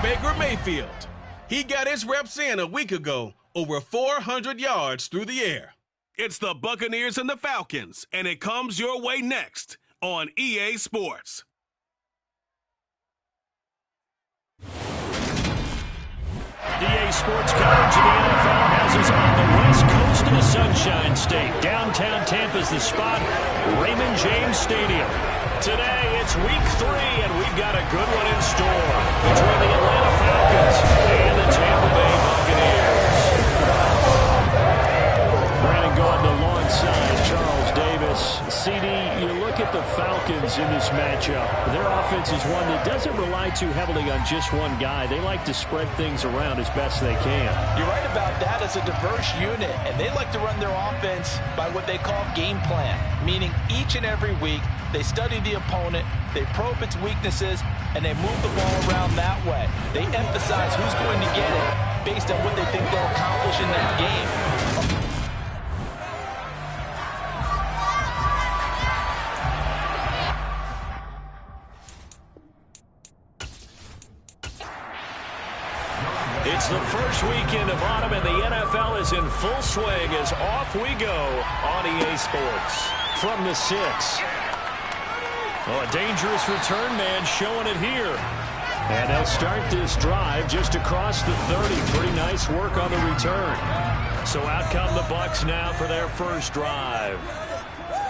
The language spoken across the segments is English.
Baker Mayfield. He got his reps in a week ago, over 400 yards through the air. It's the Buccaneers and the Falcons, and it comes your way next on EA Sports. EA Sports coverage of the NFL has us on the west coast of the Sunshine State. Downtown Tampa's the spot, Raymond James Stadium. Today, it's week 3, and we've got a good one in store between the Atlanta Falcons and the Tampa Bay Buccaneers. Brandon Gaudin alongside Charles Davis. CD, you look at the Falcons in this matchup. Their offense is one that doesn't rely too heavily on just one guy. They like to spread things around as best they can. You're right about that. It's a diverse unit, and they like to run their offense by what they call game plan, meaning each and every week they study the opponent, they probe its weaknesses, and they move the ball around that way. They emphasize who's going to get it based on what they think they'll accomplish in that game. It's the first weekend of autumn, and the NFL is in full swing as off we go on EA Sports. From the 6. Oh, a dangerous return man showing it here. And they'll start this drive just across the 30. Pretty nice work on the return. So out come the Bucs now for their first drive.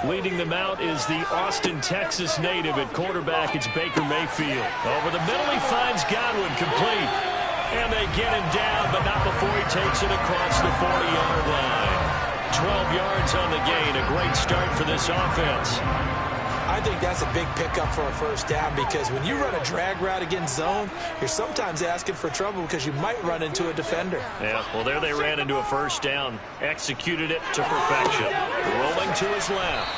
Leading them out is the Austin, Texas native at quarterback. It's Baker Mayfield. Over the middle, he finds Godwin, complete. And they get him down, but not before he takes it across the 40-yard line. 12 yards on the gain. A great start for this offense. I think that's a big pickup for a first down, because when you run a drag route against zone, you're sometimes asking for trouble because you might run into a defender. Yeah, well, there they ran into a first down. Executed it to perfection. Rolling to his left.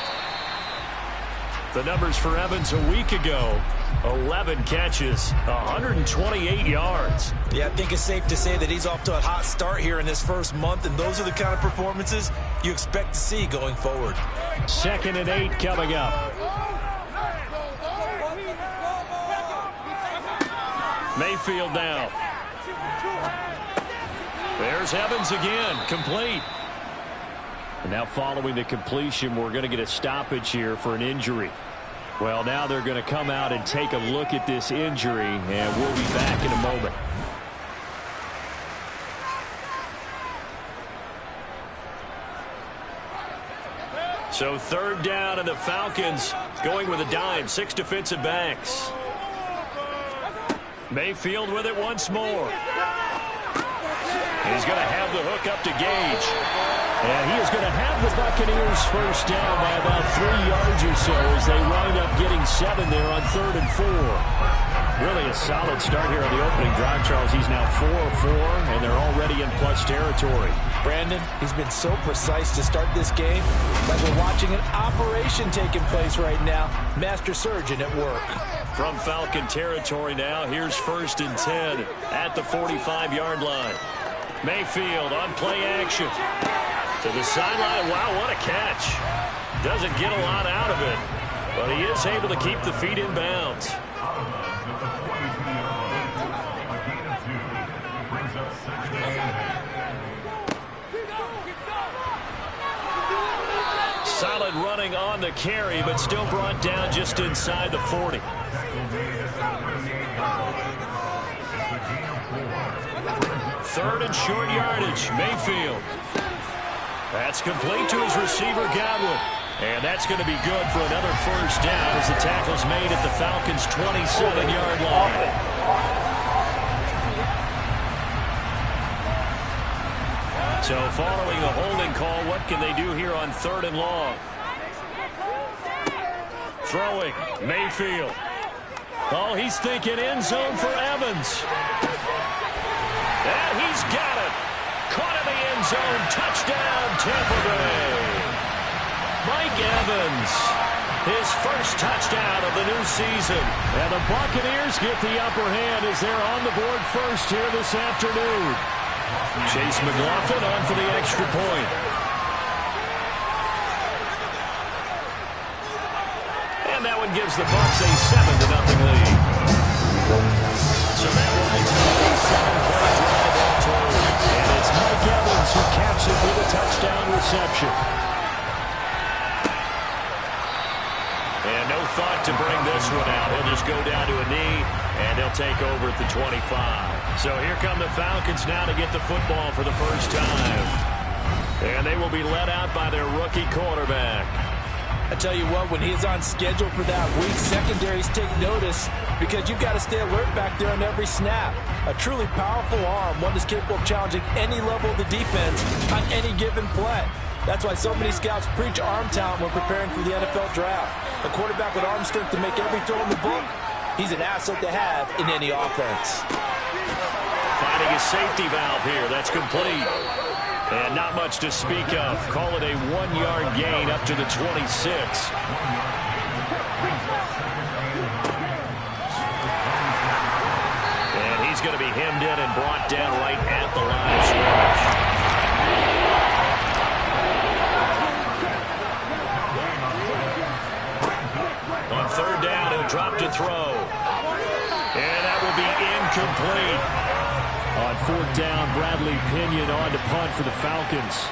The numbers for Evans a week ago: 11 catches, 128 yards. Yeah, I think it's safe to say that he's off to a hot start here in this first month, and those are the kind of performances you expect to see going forward. 2nd and 8 coming up. Mayfield now. There's Evans again, complete. And now following the completion, we're going to get a stoppage here for an injury. Well, now they're going to come out and take a look at this injury, and we'll be back in a moment. So 3rd down, and the Falcons going with a dime. 6 defensive backs. Mayfield with it once more. He's going to have the hook up to Gage. And he is going to have the Buccaneers first down by about 3 yards or so as they wind up getting 7 there on 3rd and 4. Really a solid start here on the opening drive, Charles. He's now 4 of 4, and they're already in plus territory. Brandon, he's been so precise to start this game, like we're watching an operation taking place right now. Master surgeon at work. From Falcon territory now, here's 1st and 10 at the 45-yard line. Mayfield on play action. To the sideline. Wow, what a catch. Doesn't get a lot out of it, but he is able to keep the feet in bounds. Solid running on the carry, but still brought down just inside the 40. Third and short yardage. Mayfield. That's complete to his receiver, Godwin. And that's going to be good for another first down as the tackle's made at the Falcons' 27-yard line. So following a holding call, what can they do here on 3rd and long? Throwing, Mayfield. Oh, he's thinking end zone for Evans. And he's got it. Caught in the end zone. Touchdown, Tampa Bay. Mike Evans, his first touchdown of the new season. And the Buccaneers get the upper hand as they're on the board first here this afternoon. Chase McLaughlin on for the extra point. And that one gives the Bucs a 7-0 lead. So that winds up reception. And no thought to bring this one out. He'll just go down to a knee, and they'll take over at the 25. So here come the Falcons now to get the football for the first time. And they will be led out by their rookie quarterback. I tell you what, when he's on schedule for that week, secondaries take notice because you've got to stay alert back there on every snap. A truly powerful arm, one that's capable of challenging any level of the defense on any given play. That's why so many scouts preach arm talent when preparing for the NFL draft. A quarterback with arm strength to make every throw in the book, he's an asset to have in any offense. Finding a safety valve here. That's complete. And not much to speak of. Call it a 1-yard gain up to the 26. And he's going to be hemmed in and brought down right at the line of scrimmage. On third down, he'll drop to throw. And that will be incomplete. On fourth down, Bradley Pinion on to punt for the Falcons.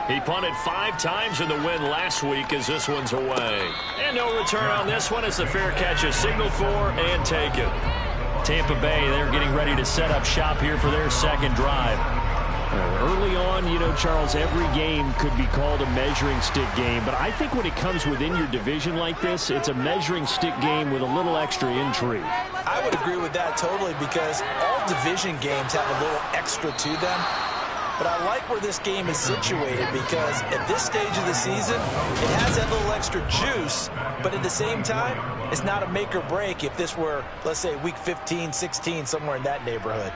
He punted 5 times in the win last week as this one's away. And no return on this one as the fair catch is signaled for and taken. Tampa Bay, they're getting ready to set up shop here for their second drive. Early on, you know, Charles, every game could be called a measuring stick game. But I think when it comes within your division like this, it's a measuring stick game with a little extra intrigue. I would agree with that totally because all division games have a little extra to them. But I like where this game is situated because at this stage of the season, it has that little extra juice. But at the same time, it's not a make or break if this were, let's say, week 15, 16, somewhere in that neighborhood.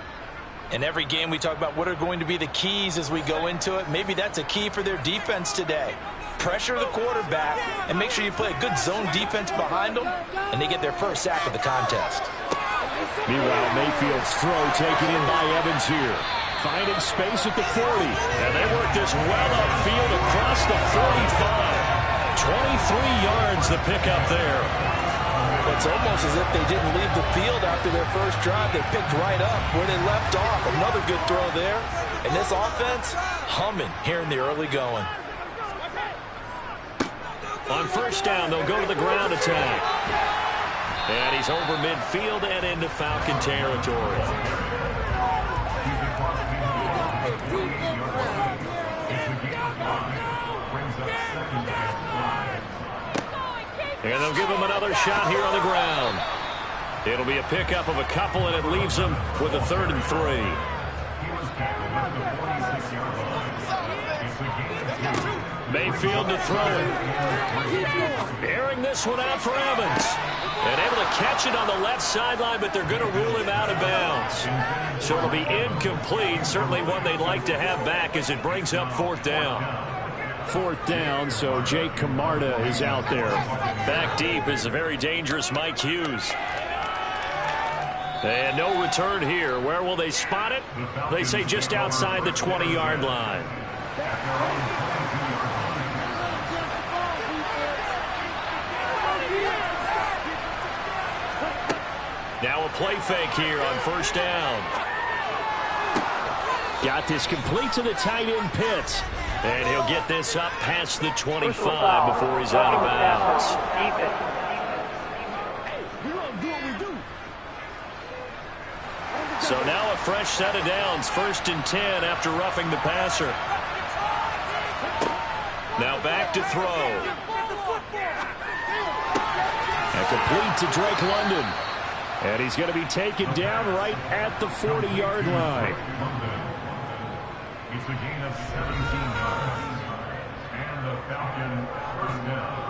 In every game, we talk about what are going to be the keys as we go into it. Maybe that's a key for their defense today. Pressure the quarterback and make sure you play a good zone defense behind them, and they get their first sack of the contest. Meanwhile, Mayfield's throw taken in by Evans here. Finding space at the 40. And they work this well upfield across the 45. 23 yards the pickup there. It's almost as if they didn't leave the field after their first drive. They picked right up where they left off. Another good throw there. And this offense, humming here in the early going. On first down, they'll go to the ground attack. And he's over midfield and into Falcon territory. And they'll give him another shot here on the ground. It'll be a pickup of a couple, and it leaves them with a 3rd and 3. Mayfield to throw it. Airing this one out for Evans. And able to catch it on the left sideline, but they're going to rule him out of bounds. So it'll be incomplete. Certainly one they'd like to have back as it brings up 4th down. 4th down, so Jake Camarda is out there. Back deep is a very dangerous Mike Hughes. And no return here. Where will they spot it? They say just outside the 20-yard line. Now a play fake here on first down. Got this complete to the tight end Pitts. And he'll get this up past the 25 before he's out of bounds. So now a fresh set of downs. 1st and 10 after roughing the passer. Now back to throw. And complete to Drake London. And he's going to be taken down right at the 40-yard line. It's a gain of 17 yards. And the Falcons first down.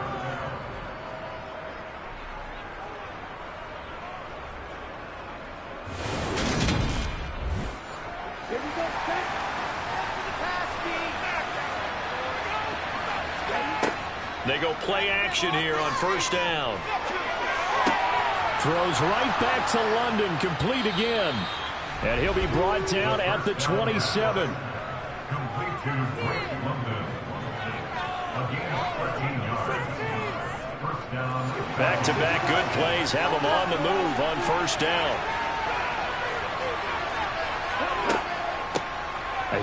They go play action here on first down. Throws right back to London, complete again. And he'll be brought down at the 27. Complete to Drake London. A gain of 13 yards. First down. Back-to-back good plays have him on the move on first down.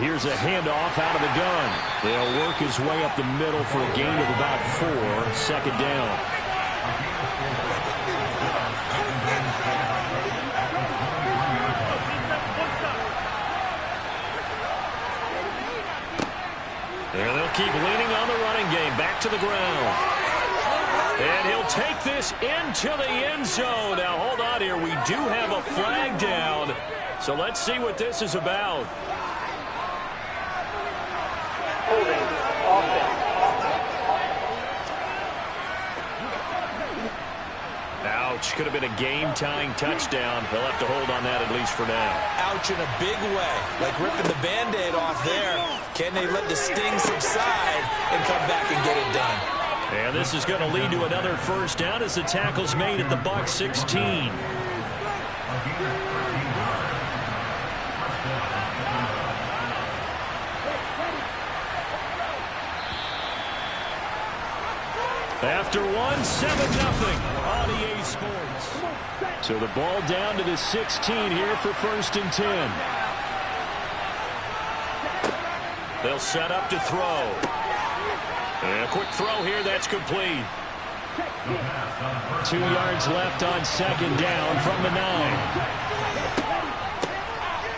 Here's a handoff out of the gun. They'll work his way up the middle for a gain of about 4. Second down. And they'll keep leaning on the running game. Back to the ground. And he'll take this into the end zone. Now, hold on here. We do have a flag down. So let's see what this is about. Ouch. Could have been a game-tying touchdown. They'll have to hold on that at least for now. Ouch in a big way. Like ripping the Band-Aid off there. Can they let the sting subside and come back and get it done? And this is going to lead to another first down as the tackle's made at the Bucs 16. After 7-0 on EA Sports. So the ball down to the 16 here for 1st and 10. They'll set up to throw. And a quick throw here, that's complete. 2 yards left on 2nd down from the 9.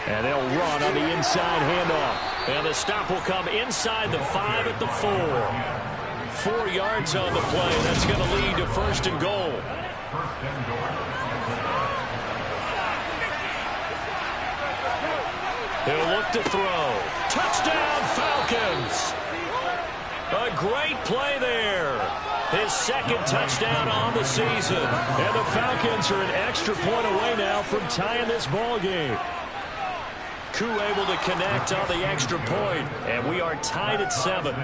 And they'll run on the inside handoff. And the stop will come inside the 5 at the 4. 4 yards on the play. That's going to lead to 1st and goal. He'll look to throw. Touchdown, Falcons! A great play there. His 2nd touchdown on the season. And the Falcons are an extra point away now from tying this ball game. Koo able to connect on the extra point, and we are tied at 7.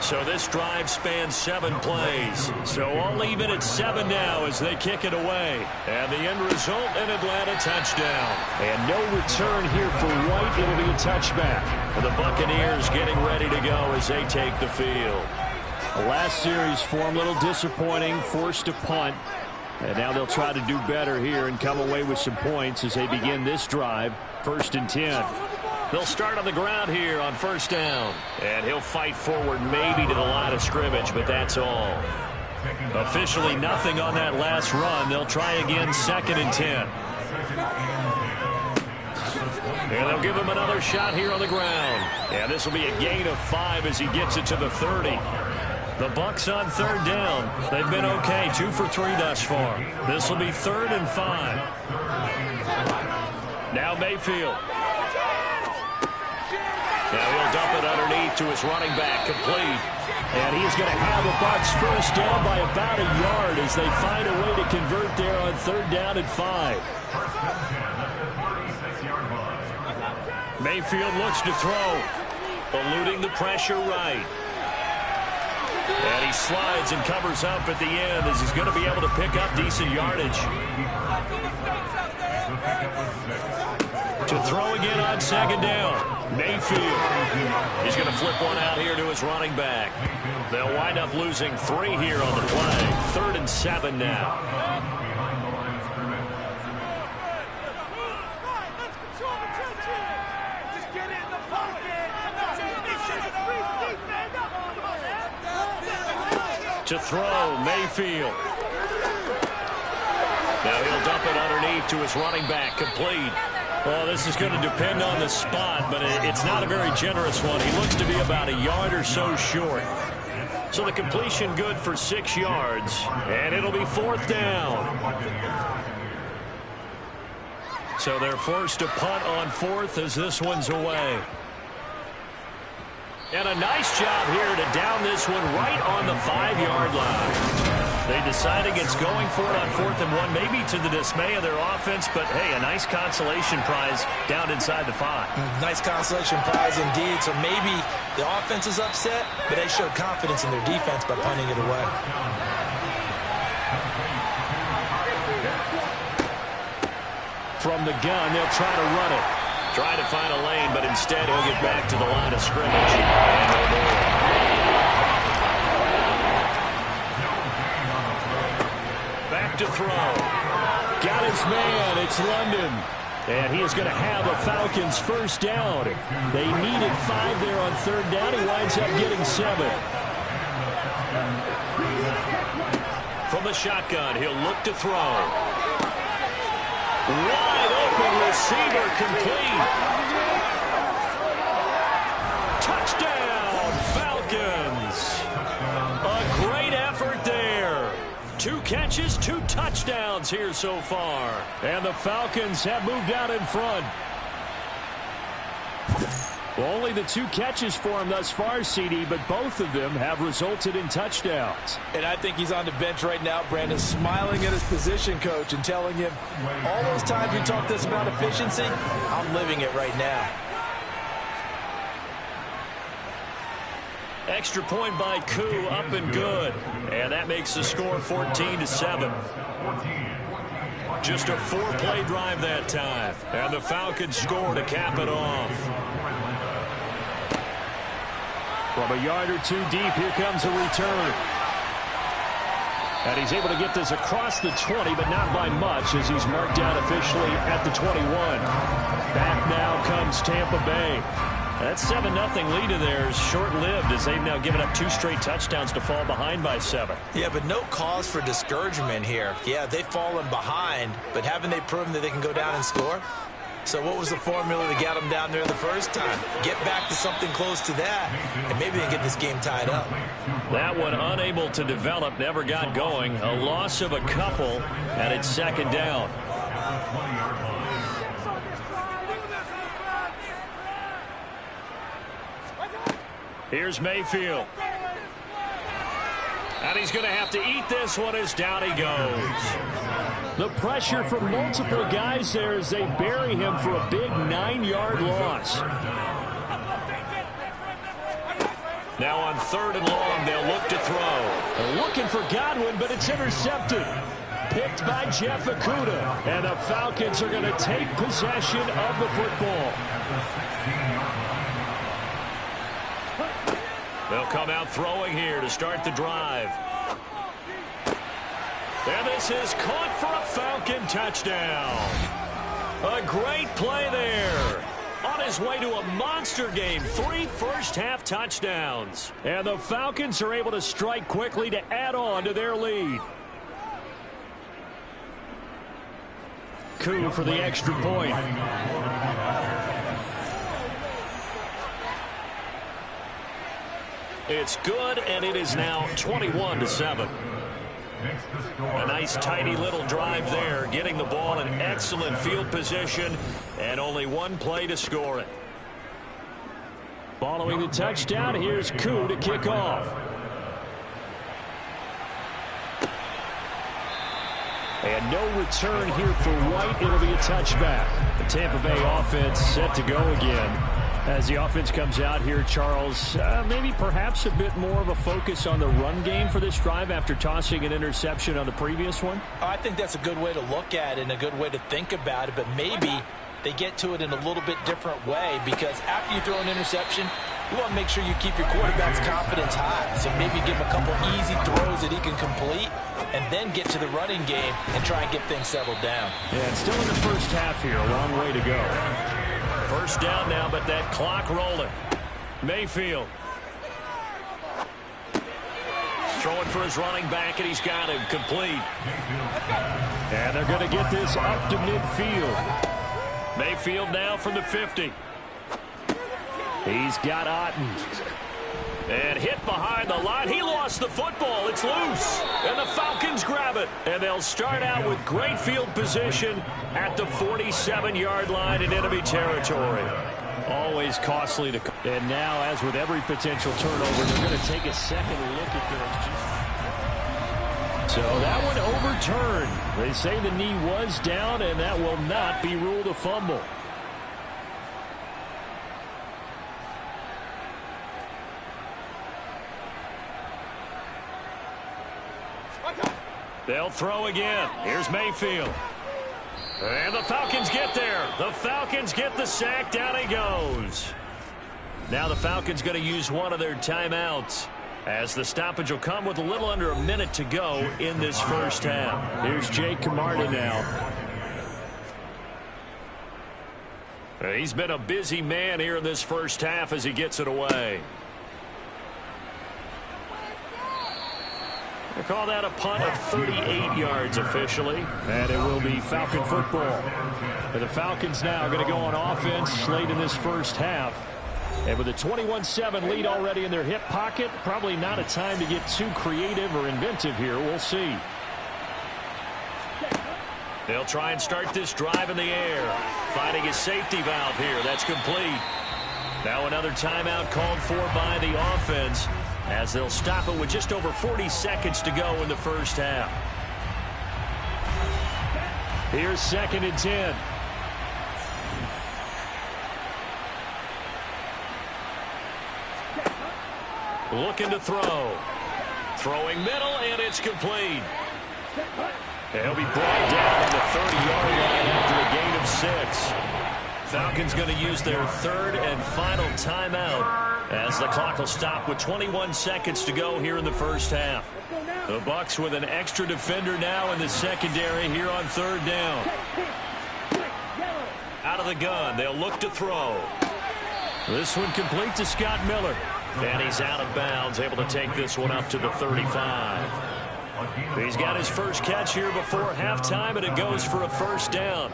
So this drive spans 7 plays. So all even at 7 now as they kick it away. And the end result, an Atlanta touchdown. And no return here for White. It'll be a touchback. And the Buccaneers getting ready to go as they take the field. The last series form a little disappointing, forced to punt. And now they'll try to do better here and come away with some points as they begin this drive. 1st and 10. They'll start on the ground here on 1st down. And he'll fight forward maybe to the line of scrimmage, but that's all. Officially nothing on that last run. They'll try again 2nd and 10. And they'll give him another shot here on the ground. And this will be a gain of 5 as he gets it to the 30. The Bucs on 3rd down. They've been okay, 2 for 3 thus far. This will be 3rd and 5. Now Mayfield. Now he'll dump it underneath to his running back, complete. And he's going to have the Bucs first down by about a yard as they find a way to convert there on 3rd down and 5. Mayfield looks to throw, eluding the pressure right. And he slides and covers up at the end as he's going to be able to pick up decent yardage. To throw again on 2nd down. Mayfield. He's going to flip one out here to his running back. They'll wind up losing 3 here on the play. 3rd and 7 now. To throw, Mayfield. Now he'll dump it underneath to his running back, complete. Well, this is going to depend on the spot, but it's not a very generous one. He looks to be about a yard or so short. So the completion good for 6 yards, and it'll be 4th down. So they're forced to punt on 4th as this one's away. And a nice job here to down this one right on the 5-yard line. They decide against going for it on 4th and 1, maybe to the dismay of their offense, but hey, a nice consolation prize down inside the 5. Nice consolation prize indeed. So maybe the offense is upset, but they showed confidence in their defense by punting it away. From the gun, they'll try to run it. Trying to find a lane, but instead he'll get back to the line of scrimmage. And no more. Back to throw. Got his man. It's London. And he is going to have a Falcons first down. They needed 5 there on third down. He winds up getting 7. From the shotgun, he'll look to throw. Wide open receiver complete. Touchdown, Falcons. A great effort there. 2 catches, 2 touchdowns here so far. And the Falcons have moved out in front. Well, only the 2 catches for him thus far, CD, but both of them have resulted in touchdowns. And I think he's on the bench right now, Brandon, smiling at his position coach and telling him, all those times we talked this about efficiency, I'm living it right now. Extra point by Koo, up and good. And that makes the score 14-7. Just a 4-play drive that time. And the Falcons score to cap it off. From a yard or 2 deep, here comes a return. And he's able to get this across the 20, but not by much, as he's marked out officially at the 21. Back now comes Tampa Bay. That 7-0 lead of theirs short-lived, as they've now given up 2 straight touchdowns to fall behind by 7. Yeah, but no cause for discouragement here. Yeah, they've fallen behind, but haven't they proven that they can go down and score? So what was the formula to get them down there the first time? Get back to something close to that, and maybe they can get this game tied up. That one unable to develop, never got going. A loss of a couple, and it's second down. Here's Mayfield. And he's going to have to eat this one as down he goes. The pressure from multiple guys there as they bury him for a big 9-yard loss. Now on 3rd and long, they'll look to throw. They're looking for Godwin, but it's intercepted. Picked by Jeff Okudah. And the Falcons are going to take possession of the football. They'll come out throwing here to start the drive. And this is caught for a Falcon touchdown. A great play there. On his way to a monster game, 3 first-half touchdowns. And the Falcons are able to strike quickly to add on to their lead. Koo for the extra point. It's good, and it is now 21-7. A nice, tidy little drive there, getting the ball in excellent field position, and only 1 play to score it. Following the touchdown, here's Koo to kick off. And no return here for White. It'll be a touchback. The Tampa Bay offense set to go again. As the offense comes out here, Charles, maybe perhaps a bit more of a focus on the run game for this drive after tossing an interception on the previous one? I think that's a good way to look at it and a good way to think about it, but maybe they get to it in a little bit different way, because after you throw an interception, you want to make sure you keep your quarterback's confidence high. So maybe give him a couple easy throws that he can complete and then get to the running game and try and get things settled down. Yeah, it's still in the first half here. A long way to go. First down now, but that clock rolling. Mayfield. Throwing for his running back, and he's got him complete. And they're going to get this up to midfield. Mayfield now from the 50. He's got Otten. And hit behind the line. He lost the football. It's loose. And the Falcons grab it. And they'll start out with great field position at the 47-yard line in enemy territory. Always costly to... And now, as with every potential turnover, they're going to take a second look at those. So that one overturned. They say the knee was down, and that will not be ruled a fumble. They'll throw again. Here's Mayfield. And the Falcons get there. The Falcons get the sack. Down he goes. Now the Falcons going to use one of their timeouts, as the stoppage will come with a little under a minute to go in this first half. Here's Jake Camarda now. He's been a busy man here in this first half as he gets it away. They call that a punt of 38 yards officially. And it will be Falcon football. And the Falcons now going to go on offense late in this first half. And with a 21-7 lead already in their hip pocket, probably not a time to get too creative or inventive here. We'll see. They'll try and start this drive in the air. Finding a safety valve here. That's complete. Now another timeout called for by the offense, as they'll stop it with just over 40 seconds to go in the first half. Here's 2nd and 10. Looking to throw. Throwing middle, and it's complete. He'll be brought down on the 30-yard line after a gain of 6. Falcons going to use their 3rd and final timeout as the clock will stop with 21 seconds to go here in the first half. The Bucs with an extra defender now in the secondary here on 3rd down. Out of the gun, they'll look to throw. This one complete to Scott Miller. And he's out of bounds, able to take this one up to the 35. He's got his first catch here before halftime, and it goes for a 1st down.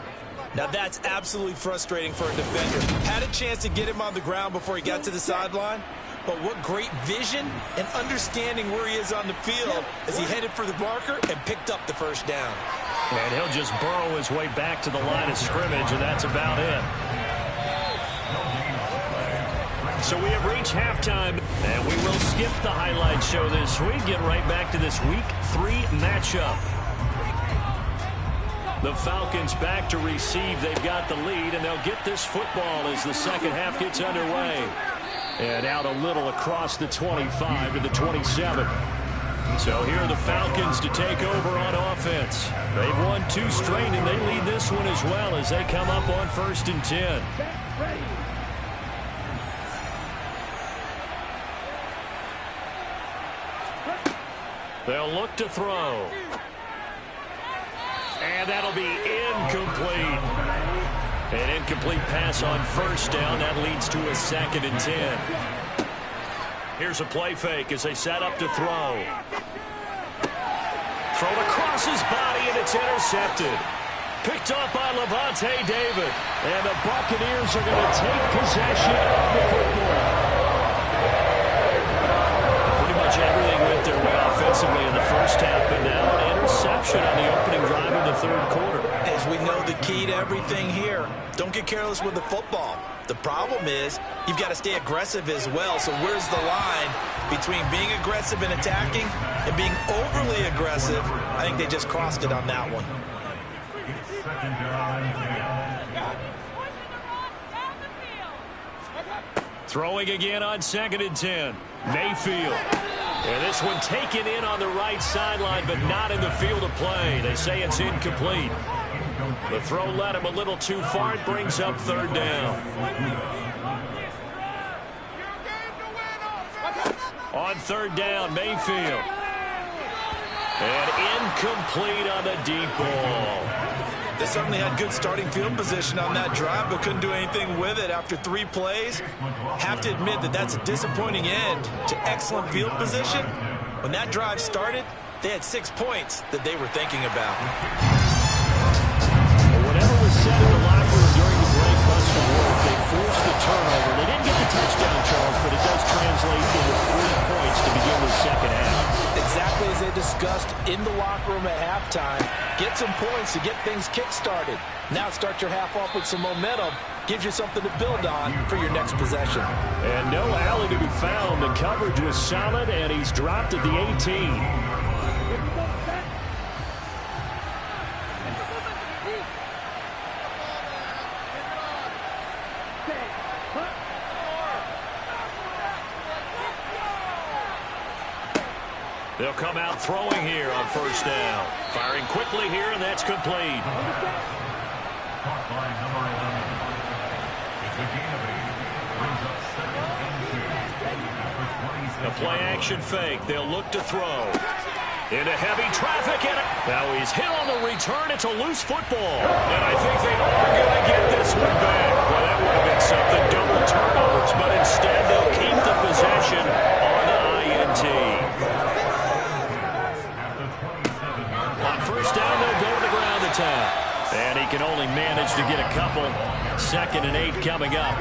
Now that's absolutely frustrating for a defender. Had a chance to get him on the ground before he got to the sideline, but what great vision and understanding where he is on the field as he headed for the marker and picked up the 1st down. And he'll just burrow his way back to the line of scrimmage, and that's about it. So we have reached halftime, and we will skip the highlight show this week. Get right back to this Week 3 matchup. The Falcons back to receive. They've got the lead, and they'll get this football as the second half gets underway. And out a little across the 25 to the 27. So here are the Falcons to take over on offense. They've won 2 straight, and they lead this one as well as they come up on 1st and 10. They'll look to throw. And that'll be incomplete. An incomplete pass on 1st down. That leads to a 2nd and 10. Here's a play fake as they set up to throw. Thrown across his body, and it's intercepted. Picked up by Levante David. And the Buccaneers are going to take possession of the football. Pretty much everything went their way offensively in the first half, but now an interception on the opening drive of the 3rd quarter. As we know, the key to everything here, don't get careless with the football. The problem is you've got to stay aggressive as well. So where's the line between being aggressive and attacking and being overly aggressive? I think they just crossed it on that one. Throwing again on 2nd and 10. Mayfield. And this one taken in on the right sideline, but not in the field of play. They say it's incomplete. The throw led him a little too far. It brings up 3rd down. On 3rd down, Mayfield. And incomplete on the deep ball. They certainly had good starting field position on that drive, but couldn't do anything with it after 3 plays. Have to admit that that's a disappointing end to excellent field position. When that drive started, they had 6 points that they were thinking about. Whatever was said in the locker room during the break must have worked. They forced the turnover. They didn't get the touchdown, Charles, but it does translate into 3 points to begin the second half. Exactly as they discussed in the locker room at halftime. Get some points to get things kick-started. Now start your half off with some momentum. Gives you something to build on for your next possession. And no alley to be found. The coverage was solid, and he's dropped at the 18. They'll come out throwing here on 1st down. Firing quickly here, and that's complete. A play-action fake. They'll look to throw. Into heavy traffic. And now he's hit on the return. It's a loose football. And I think they are going to get this one back. Well, that would have been something, double turnovers, but instead they'll keep the possession on the INT. On first down, they'll go to the ground attack. And he can only manage to get a couple. 2nd and 8 coming up.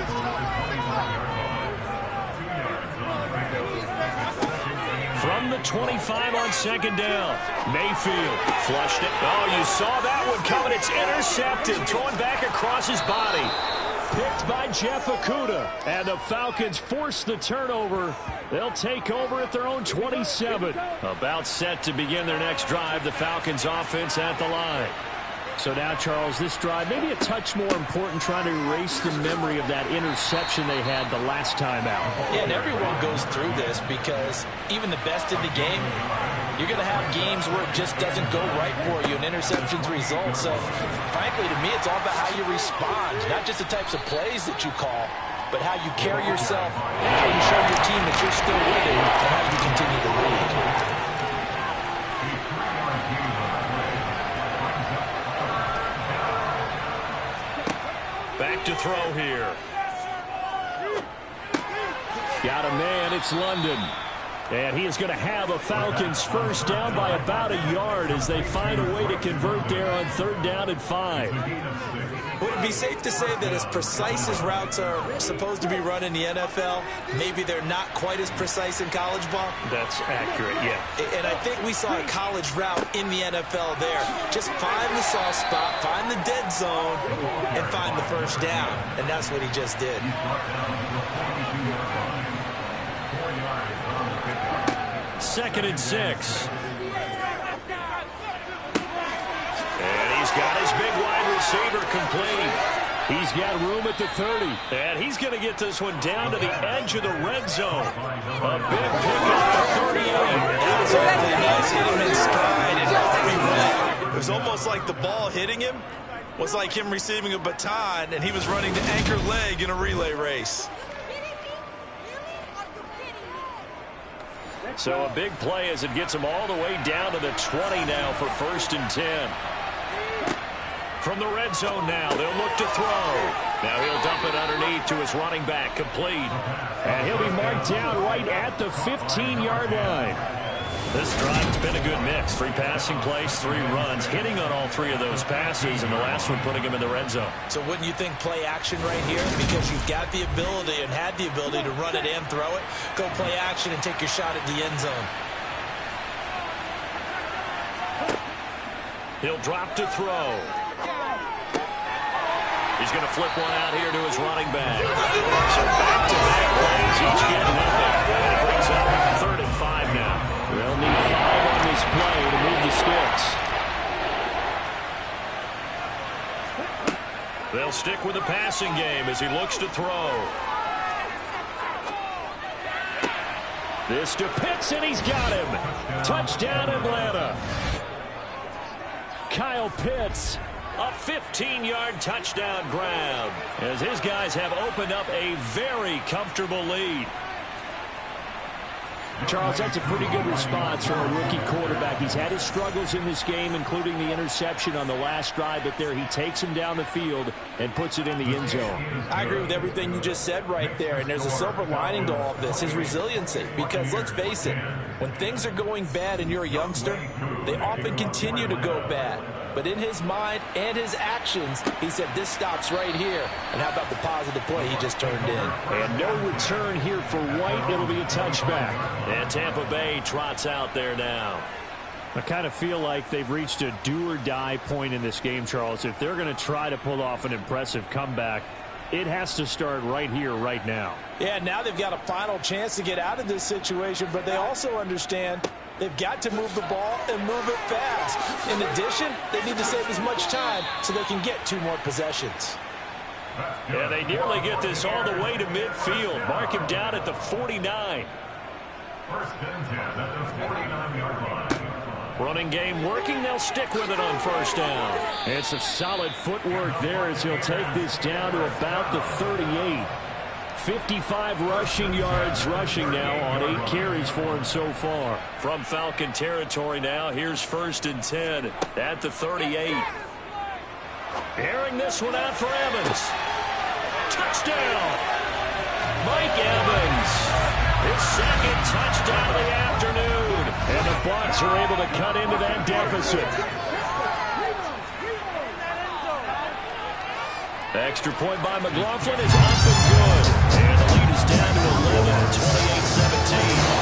From the 25 on 2nd down. Mayfield flushed it. Oh, you saw that one coming. It's intercepted. Thrown back across his body. Picked by Jeff Okudah. And the Falcons force the turnover. They'll take over at their own 27. About set to begin their next drive. The Falcons offense at the line. So now, Charles, this drive maybe a touch more important, trying to erase the memory of that interception they had the last time out. Yeah, and everyone goes through this because even the best in the game, you're going to have games where it just doesn't go right for you, and interceptions result. So, frankly, to me, it's all about how you respond, not just the types of plays that you call, but how you carry yourself, how you show your team that you're still with it, and how you continue to lead. Back to throw here. Got a man, it's London. And he is going to have a Falcons first down by about a yard as they find a way to convert there on 3rd down and 5. Would it be safe to say that as precise as routes are supposed to be run in the NFL, maybe they're not quite as precise in college ball? That's accurate, yeah. And I think we saw a college route in the NFL there. Just find the soft spot, find the dead zone, and find the first down. And that's what he just did. 2nd and 6. And he's got his big wide receiver complete. He's got room at the 30. And he's going to get this one down to the edge of the red zone. A big pick up the 38. That was awfully nice. Hit him in stride and off he went. It was almost like the ball hitting him was like him receiving a baton, and he was running the anchor leg in a relay race. So a big play as it gets him all the way down to the 20 now for 1st and 10. From the red zone now, they'll look to throw. Now he'll dump it underneath to his running back, complete. And he'll be marked down right at the 15-yard line. This drive's been a good mix. 3 passing plays, 3 runs, hitting on all 3 of those passes, and the last one putting him in the red zone. So wouldn't you think play action right here? Because you've got the ability and had the ability to run it and throw it. Go play action and take your shot at the end zone. He'll drop to throw. He's going to flip one out here to his running back. So back-to-back plays, each get nothing. And it brings up 3rd and 5 now. They'll need 5 on this play to move the sticks. They'll stick with the passing game as he looks to throw. This to Pitts, and he's got him. Touchdown, Atlanta. Kyle Pitts, a 15-yard touchdown grab, as his guys have opened up a very comfortable lead. Charles, that's a pretty good response from a rookie quarterback. He's had his struggles in this game, including the interception on the last drive, but there he takes him down the field and puts it in the end zone. I agree with everything you just said right there, and there's a silver lining to all of this, his resiliency. Because let's face it, when things are going bad and you're a youngster, they often continue to go bad. But in his mind and his actions, he said, this stops right here. And how about the positive play he just turned in? And no return here for White. It'll be a touchback. And Tampa Bay trots out there now. I kind of feel like they've reached a do-or-die point in this game, Charles. If they're going to try to pull off an impressive comeback, it has to start right here, right now. Yeah, now they've got a final chance to get out of this situation, but they also understand they've got to move the ball and move it fast. In addition, they need to save as much time so they can get 2 more possessions. Yeah, they nearly get this all the way to midfield. Mark him down at the 49. First and 10 at the 49-yard line. Running game working. They'll stick with it on first down. It's a solid footwork there as he'll take this down to about the 38. 55 rushing yards rushing now on 8 carries for him so far. From Falcon territory now, here's first and 10 at the 38. Airing this one out for Evans. Touchdown! Mike Evans, his second touchdown of the afternoon. And the Bucs are able to cut into that deficit. Extra point by McLaughlin is up and good. And the lead is down to 11, 28-17.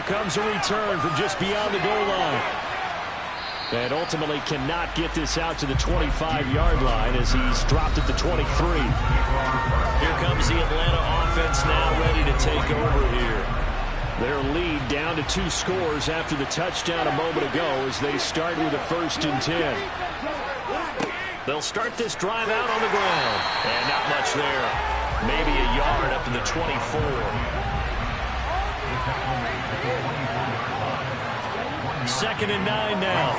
Comes a return from just beyond the goal line. And ultimately cannot get this out to the 25-yard line as he's dropped at the 23. Here comes the Atlanta offense now ready to take over here. Their lead down to 2 scores after the touchdown a moment ago as they start with a 1st and 10. They'll start this drive out on the ground. And not much there. Maybe a yard up to the 24. 2nd and 9 now.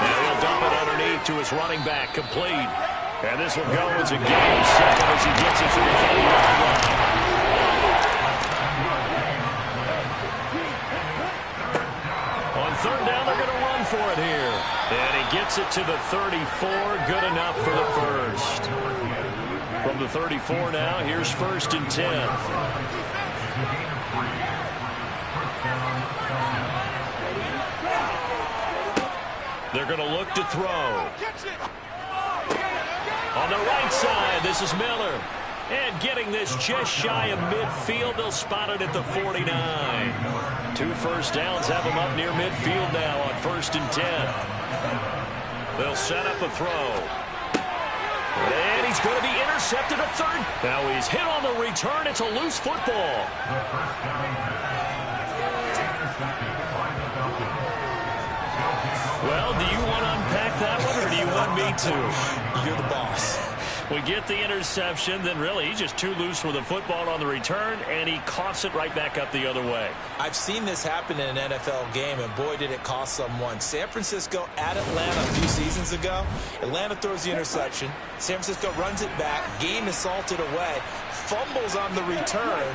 And he'll dump it underneath to his running back, complete. And this will go as a gain of 7 as he gets it to the 30-yard line. On 3rd down, they're going to run for it here. And he gets it to the 34, good enough for the 1st. From the 34 now, here's 1st and 10. They're going to look to throw. On the right side, this is Miller. And getting this just shy of midfield, they'll spot it at the 49. 2 first downs have them up near midfield now on 1st and 10. They'll set up a throw. And he's going to be intercepted at 3rd. Now he's hit on the return. It's a loose football. Well, do you want to unpack that one, or do you want me to? You're the boss. We get the interception, then really he's just too loose with the football on the return, and he coughs it right back up the other way. I've seen this happen in an NFL game, and boy, did it cost someone. San Francisco at Atlanta a few seasons ago. Atlanta throws the interception. San Francisco runs it back. Game is salted away. Fumbles on the return.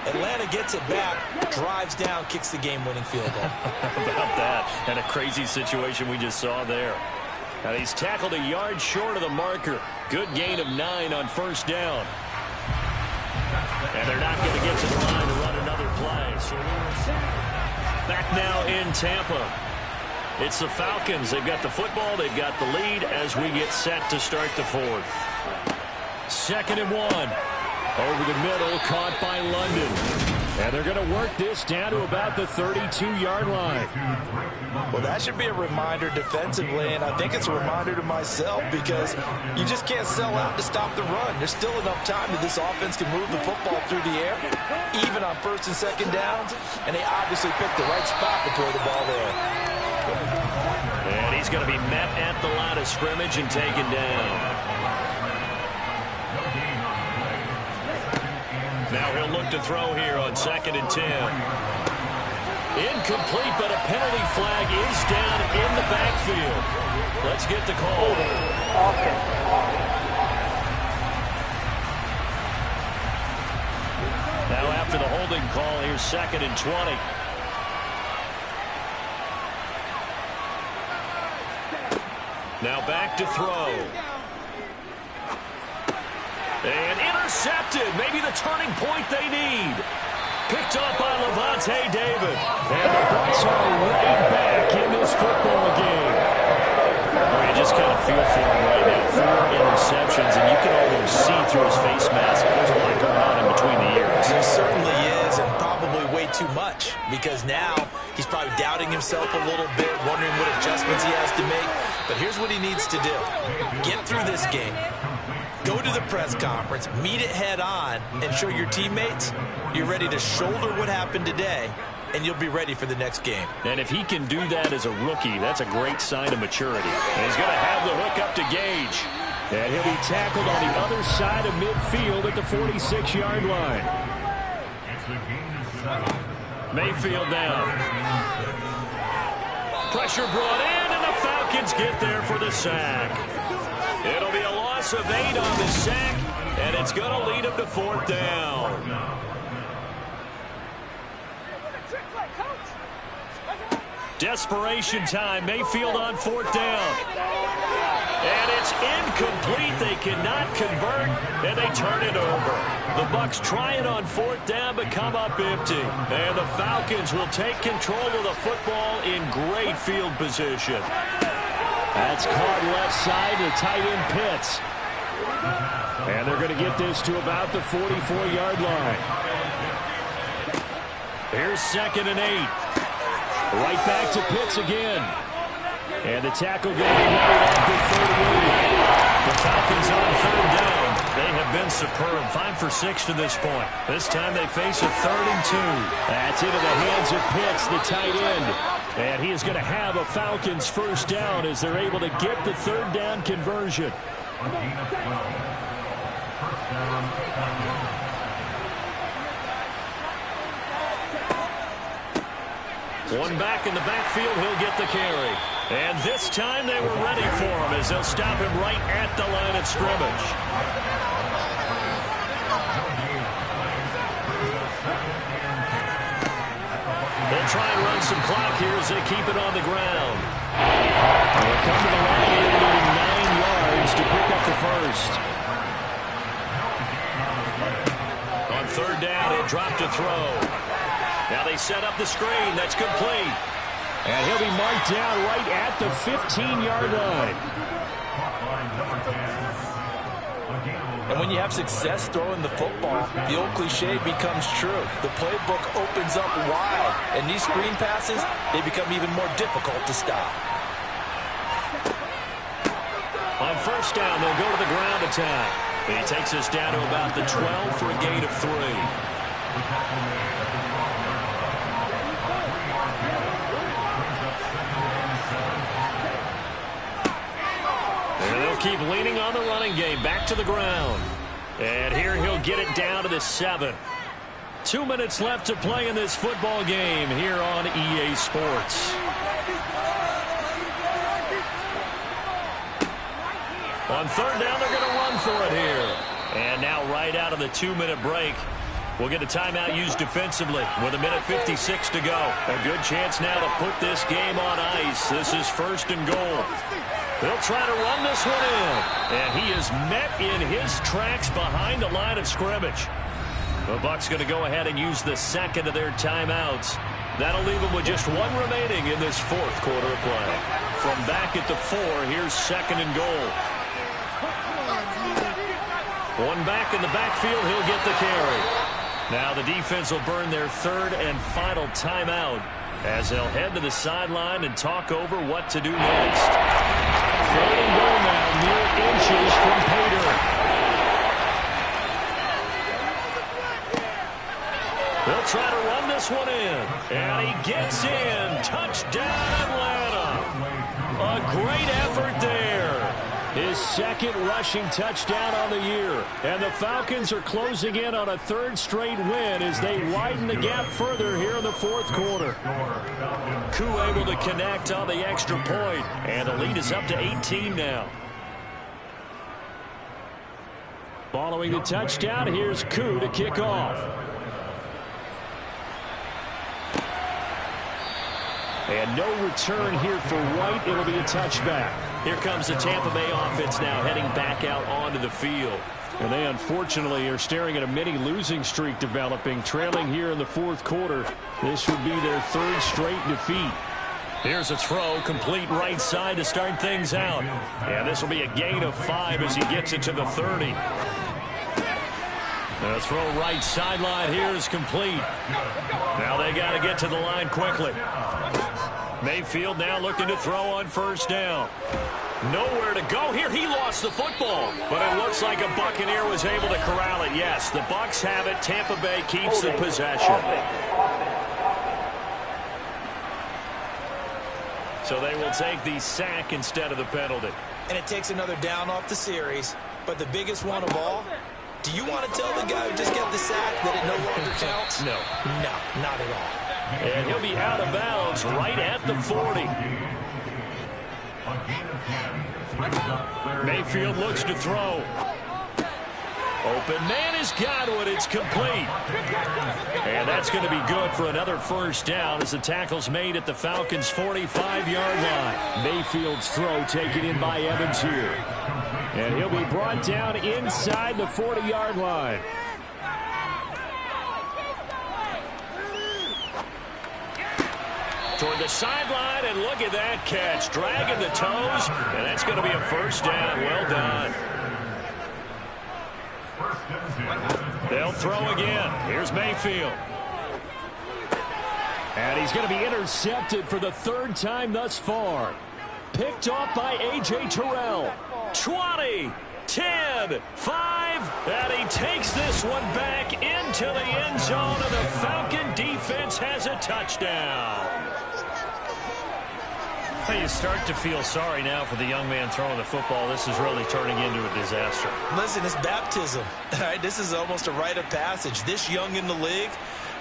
Atlanta gets it back, drives down, kicks the game-winning field goal. How about that? And a crazy situation we just saw there. Now he's tackled a yard short of the marker. Good gain of 9 on 1st down. And they're not going to get to the line to run another play. So back now in Tampa. It's the Falcons. They've got the football. They've got the lead as we get set to start the 4th. 2nd and 1. Over the middle, caught by London. And they're going to work this down to about the 32-yard line. Well, that should be a reminder defensively, and I think it's a reminder to myself because you just can't sell out to stop the run. There's still enough time that this offense can move the football through the air, even on 1st and 2nd downs, and they obviously picked the right spot to throw the ball there. And he's going to be met at the line of scrimmage and taken down. Now he'll look to throw here on 2nd and 10. Incomplete, but a penalty flag is down in the backfield. Let's get the call. Now after the holding call, here's 2nd and 20. Now back to throw. And intercepted. Maybe the turning point they need. Picked up by Levante David. And the Bucs are right back in this football game. Oh, you just kind of feel for him right now. 4 interceptions, and you can almost see through his face mask. There's a lot going on in between the ears. He certainly is, and probably way too much, because now he's probably doubting himself. himself a little bit, wondering what adjustments he has to make. But here's what he needs to do. Get through this game. Go to the press conference, meet it head on, and show your teammates you're ready to shoulder what happened today, and you'll be ready for the next game. And if he can do that as a rookie, that's a great sign of maturity. And he's going to have the hook up to Gage. And he'll be tackled on the other side of midfield at the 46-yard line. Mayfield down. Pressure brought in, and the Falcons get there for the sack. It'll be a loss of 8 on the sack, and it's going to lead him to 4th down. Desperation time. Mayfield on 4th down. And it's incomplete. They cannot convert, and they turn it over. The Bucs try it on 4th down, but come up empty. And the Falcons will take control of the football in great field position. That's caught left side to tight end Pitts. And they're going to get this to about the 44-yard line. Here's 2nd and 8. Right back to Pitts again. And the tackle going to be made at the 38. The Falcons on 3rd down. They have been superb. 5 for 6 to this point. This time they face a 3rd and 2. That's into the hands of Pitts, the tight end. And he is going to have a Falcons 1st down as they're able to get the 3rd down conversion. One back in the backfield, he'll get the carry. And this time they were ready for him as they'll stop him right at the line of scrimmage. They'll try and run some clock here as they keep it on the ground. They'll come to the line here, needing 9 yards to pick up the 1st. On 3rd down, it dropped to throw. Now they set up the screen. That's complete. And he'll be marked down right at the 15-yard line. And when you have success throwing the football, the old cliche becomes true. The playbook opens up wide, and these screen passes, they become even more difficult to stop. On 1st down, they'll go to the ground attack. He takes us down to about the 12 for a gain of 3. Keep leaning on the running game. Back to the ground. And here he'll get it down to the 7. 2 minutes left to play in this football game here on EA Sports. On 3rd down, they're going to run for it here. And now right out of the 2-minute break, we'll get a timeout used defensively with 1:56 to go. A good chance now to put this game on ice. This is 1st and goal. They'll try to run this one in. And he is met in his tracks behind the line of scrimmage. The Bucs going to go ahead and use the 2nd of their timeouts. That'll leave them with just 1 remaining in this 4th quarter of play. From back at the 4, here's 2nd and goal. One back in the backfield, he'll get the carry. Now the defense will burn their 3rd and final timeout as they'll head to the sideline and talk over what to do next. 3rd and goal now, mere inches from Pater. They'll try to run this one in. And he gets in. Touchdown, Atlanta. A great effort there. His 2nd rushing touchdown on the year. And the Falcons are closing in on a 3rd straight win as they widen the gap further here in the 4th quarter. Koo able to connect on the extra point. And the lead is up to 18 now. Following the touchdown, here's Koo to kick off. And no return here for White. It'll be a touchback. Here comes the Tampa Bay offense now heading back out onto the field. And they unfortunately are staring at a mini losing streak developing, trailing here in the 4th quarter. This would be their 3rd straight defeat. Here's a throw, complete right side to start things out. And this will be a gain of 5 as he gets it to the 30. The throw right sideline here is complete. Now they got to get to the line quickly. Mayfield now looking to throw on first down. Nowhere to go here. He lost the football, but it looks like a Buccaneer was able to corral it. Yes, the Bucs have it. Tampa Bay keeps the possession. So they will take the sack instead of the penalty. And it takes another down off the series. But the biggest one of all, do you want to tell the guy who just got the sack that it no longer counts? No. No, not at all. And he'll be out of bounds right at the 40. Mayfield looks to throw. Open man has got it. It's complete. And that's going to be good for another first down as the tackle's made at the Falcons' 45-yard line. Mayfield's throw taken in by Evans here. And he'll be brought down inside the 40-yard line. Toward the sideline, and look at that catch. Dragging the toes, and that's going to be a first down. Well done. They'll throw again. Here's Mayfield. And he's going to be intercepted for the third time thus far. Picked off by A.J. Terrell. 20, 10, 5, and he takes this one back into the end zone, and the Falcon defense has a touchdown. You start to feel sorry now for the young man throwing the football. This is really turning into a disaster. Listen, it's baptism. All right, this is almost a rite of passage. This young in the league,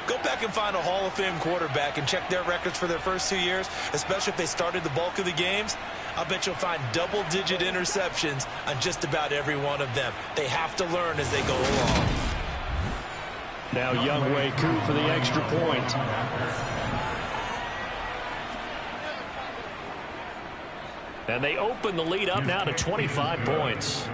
go back and find a Hall of Fame quarterback and check their records for their first 2 years, especially if they started the bulk of the games. I bet you'll find double-digit interceptions on just about every one of them. They have to learn as they go along. Now Younghoe Koo for the extra point. And they open the lead up now to 25 points.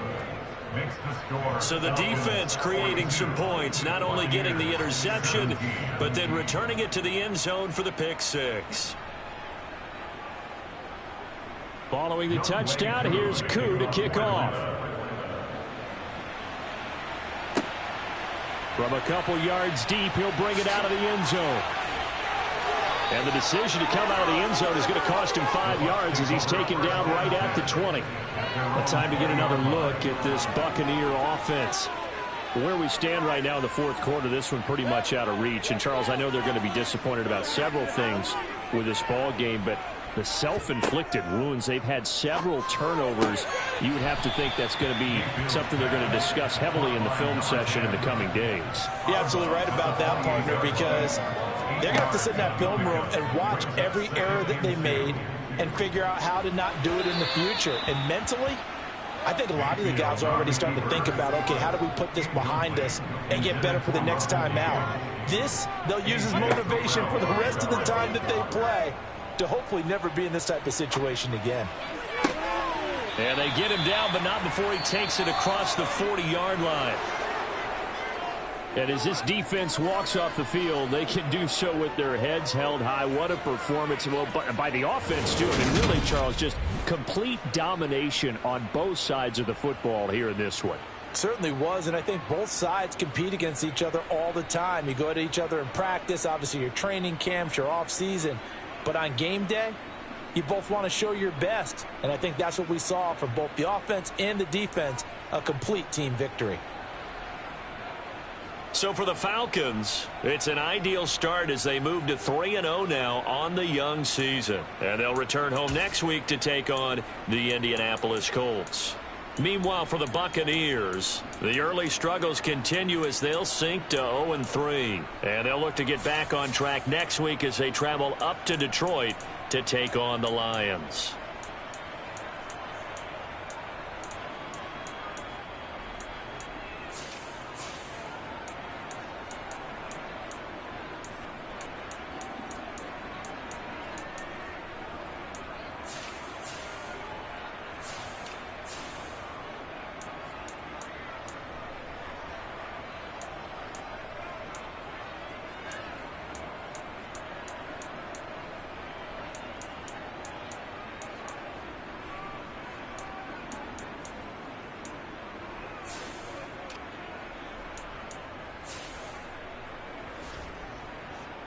So the defense creating some points, not only getting the interception, but then returning it to the end zone for the pick six. Following the touchdown, here's Koo to kick off. From a couple yards deep, he'll bring it out of the end zone. And the decision to come out of the end zone is going to cost him 5 yards as he's taken down right at the 20. A time to get another look at this Buccaneer offense. Where we stand right now in the fourth quarter, this one pretty much out of reach. And, Charles, I know they're going to be disappointed about several things with this ball game, but the self-inflicted wounds, they've had several turnovers. You would have to think that's going to be something they're going to discuss heavily in the film session in the coming days. You're absolutely right about that, partner, because they're going to have to sit in that film room and watch every error that they made and figure out how to not do it in the future. And mentally, I think a lot of the guys are already starting to think about, okay, how do we put this behind us and get better for the next time out? This, they'll use as motivation for the rest of the time that they play to hopefully never be in this type of situation again. And they get him down, but not before he takes it across the 40-yard line. And as this defense walks off the field, they can do so with their heads held high. What a performance by the offense, too. And really, Charles, just complete domination on both sides of the football here in this one. Certainly was, and I think both sides compete against each other all the time. You go at each other in practice, obviously your training camps, your off-season. But on game day, you both want to show your best. And I think that's what we saw from both the offense and the defense, a complete team victory. So for the Falcons, it's an ideal start as they move to 3-0 now on the young season. And they'll return home next week to take on the Indianapolis Colts. Meanwhile, for the Buccaneers, the early struggles continue as they'll sink to 0-3. And they'll look to get back on track next week as they travel up to Detroit to take on the Lions.